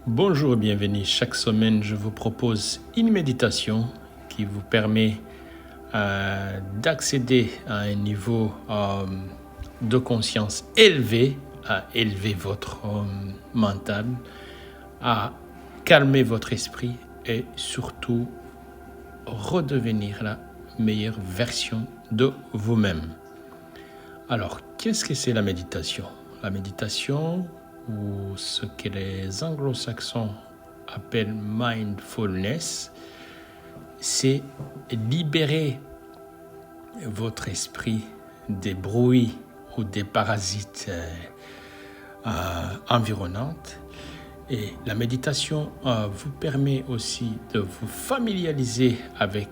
Bonjour et bienvenue. Chaque semaine, je vous propose une méditation qui vous permet d'accéder à un niveau de conscience élevé, à élever votre mental, à calmer votre esprit et surtout redevenir la meilleure version de vous-même. Alors, qu'est-ce que c'est la méditation? La méditation, ou ce que les anglo-saxons appellent mindfulness, c'est libérer votre esprit des bruits ou des parasites environnantes. Et la méditation vous permet aussi de vous familiariser avec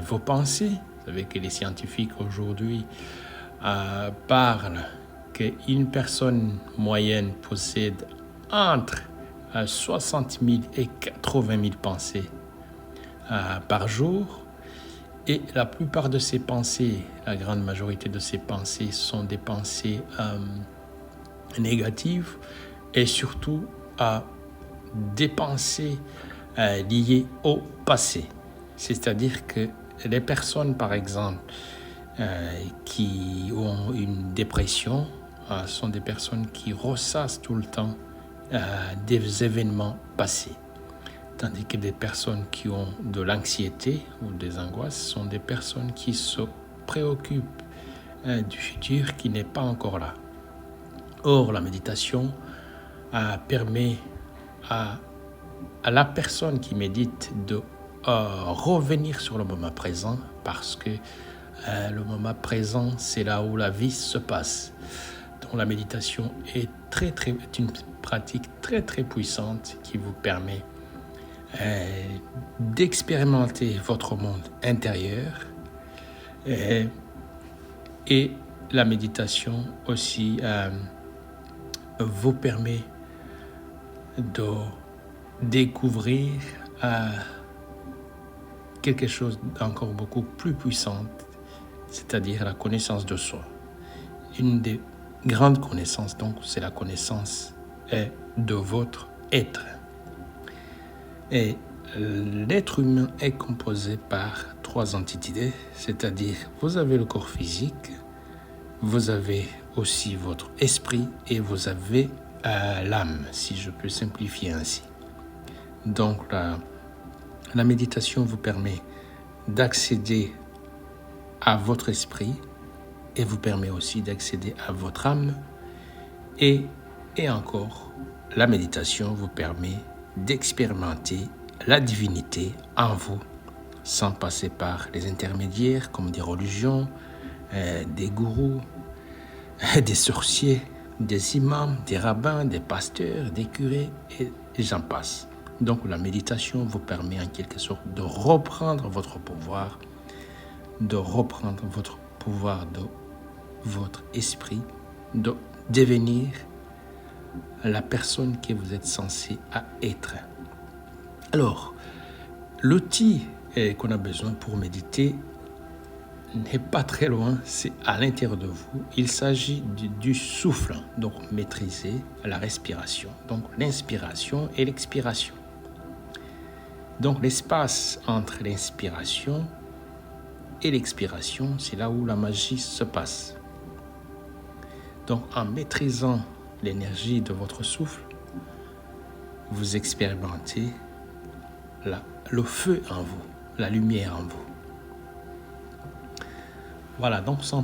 vos pensées. Vous savez que les scientifiques aujourd'hui parlent qu'une personne moyenne possède entre 60 000 et 80 000 pensées par jour. Et la plupart de ces pensées, la grande majorité de ces pensées sont des pensées négatives et surtout des pensées liées au passé. C'est-à-dire que les personnes, par exemple, qui ont une dépression sont des personnes qui ressassent tout le temps des événements passés. Tandis que des personnes qui ont de l'anxiété ou des angoisses sont des personnes qui se préoccupent du futur qui n'est pas encore là. Or, la méditation permet à la personne qui médite de revenir sur le moment présent parce que le moment présent, c'est là où la vie se passe. Donc la méditation est une pratique très puissante qui vous permet d'expérimenter votre monde intérieur et la méditation aussi vous permet de découvrir quelque chose d'encore beaucoup plus puissant, c'est-à-dire la connaissance de soi. Une des grandes connaissances, donc, c'est la connaissance de votre être. Et l'être humain est composé par 3 entités, c'est-à-dire vous avez le corps physique, vous avez aussi votre esprit et vous avez l'âme, si je peux simplifier ainsi. Donc la méditation vous permet d'accéder à votre esprit et vous permet aussi d'accéder à votre âme et encore, la méditation vous permet d'expérimenter la divinité en vous sans passer par les intermédiaires comme des religions, des gourous, des sorciers, des imams, des rabbins, des pasteurs, des curés et j'en passe. Donc la méditation vous permet en quelque sorte de reprendre votre pouvoir, de votre esprit, de devenir la personne que vous êtes censé être. Alors, l'outil qu'on a besoin pour méditer n'est pas très loin, c'est à l'intérieur de vous. Il s'agit du souffle, donc maîtriser la respiration, donc l'inspiration et l'expiration. Donc l'espace entre l'inspiration et l'expiration, c'est là où la magie se passe. Donc en maîtrisant l'énergie de votre souffle, vous expérimentez le feu en vous, la lumière en vous. Voilà, donc sans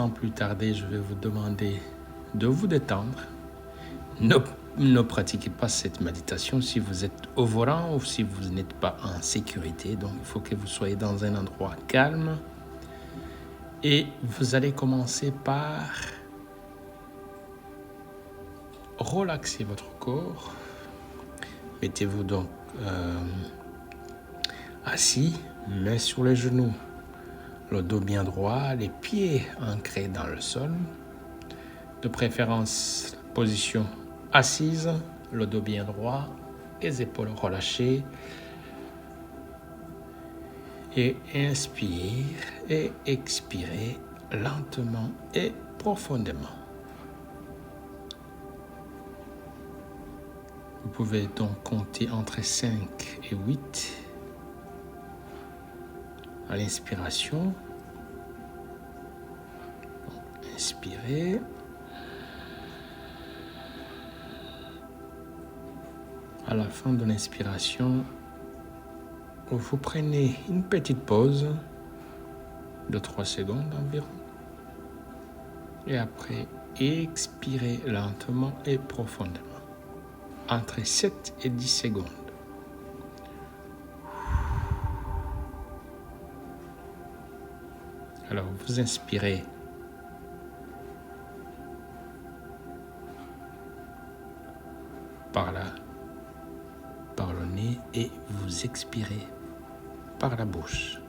plus tarder, je vais vous demander de vous détendre. Ne pratiquez pas cette méditation si vous êtes au volant ou si vous n'êtes pas en sécurité. Donc, il faut que vous soyez dans un endroit calme. Et vous allez commencer par relaxer votre corps. Mettez-vous donc assis, mains sur les genoux, le dos bien droit, les pieds ancrés dans le sol. De préférence, position assise, le dos bien droit, les épaules relâchées. Et inspire et expire lentement et profondément. pouvez donc compter entre 5 et 8 à l'inspiration. Inspirez. À la fin de l'inspiration, vous prenez une petite pause de 3 secondes environ. Et après, expirez lentement et profondément. Entre 7 et 10 secondes. Alors, vous inspirez par le nez et vous expirez par la bouche.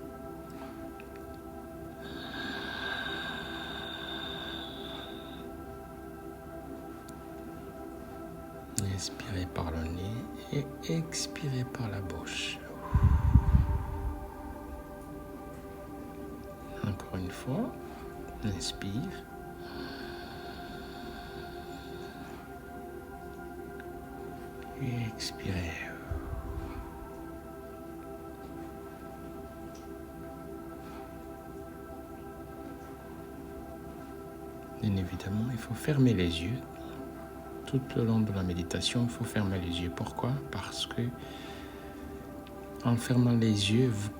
Inspirez par le nez et expirez par la bouche. Encore une fois, inspire. Et expirez. Bien évidemment, il faut fermer les yeux. Tout le long de la méditation, il faut fermer les yeux. Pourquoi? Parce que en fermant les yeux, vous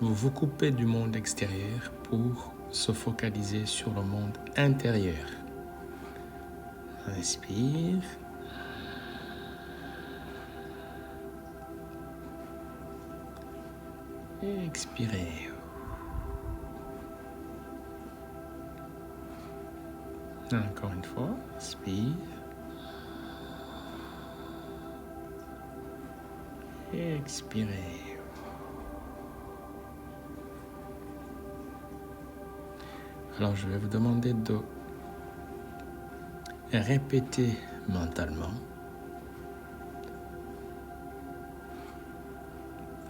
vous coupez du monde extérieur pour se focaliser sur le monde intérieur. Inspire. Et expirez. Encore une fois, inspire. Et expirez. Alors, je vais vous demander de répéter mentalement.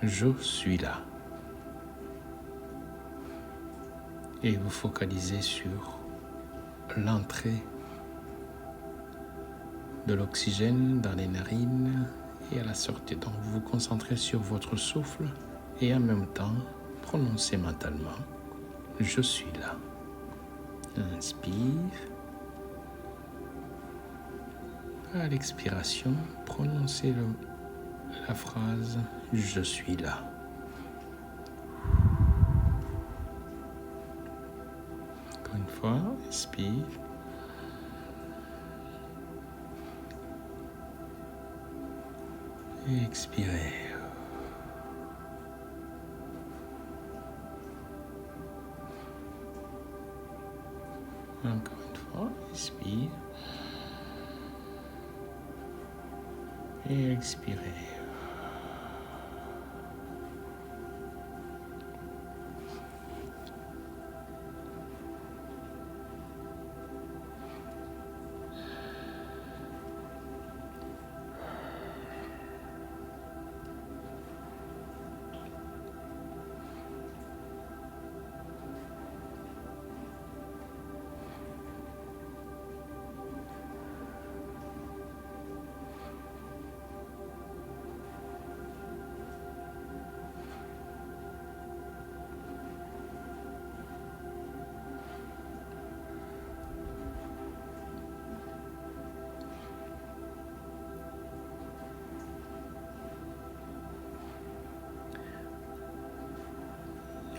Je suis là. Et vous focalisez sur l'entrée de l'oxygène dans les narines et à la sortie. Donc, vous vous concentrez sur votre souffle et en même temps, prononcez mentalement « Je suis là ». Inspire. À l'expiration, prononcez la phrase « Je suis là ». Encore une fois, inspire. Et expirez. Encore une fois, inspire. Et expirez.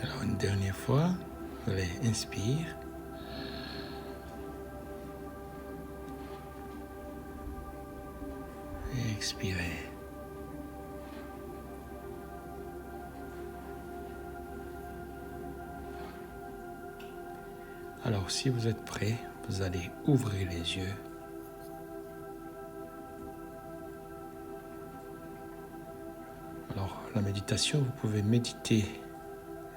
Alors une dernière fois, allez, inspire. Et expirez. Alors si vous êtes prêt, vous allez ouvrir les yeux. Alors la méditation, vous pouvez méditer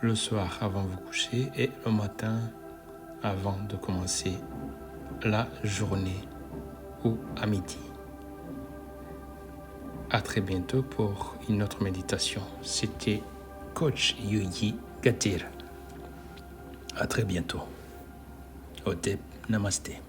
le soir avant de vous coucher et le matin avant de commencer la journée ou à midi. À très bientôt pour une autre méditation. C'était Coach Yogi Gatir. À très bientôt. Otep, namasté.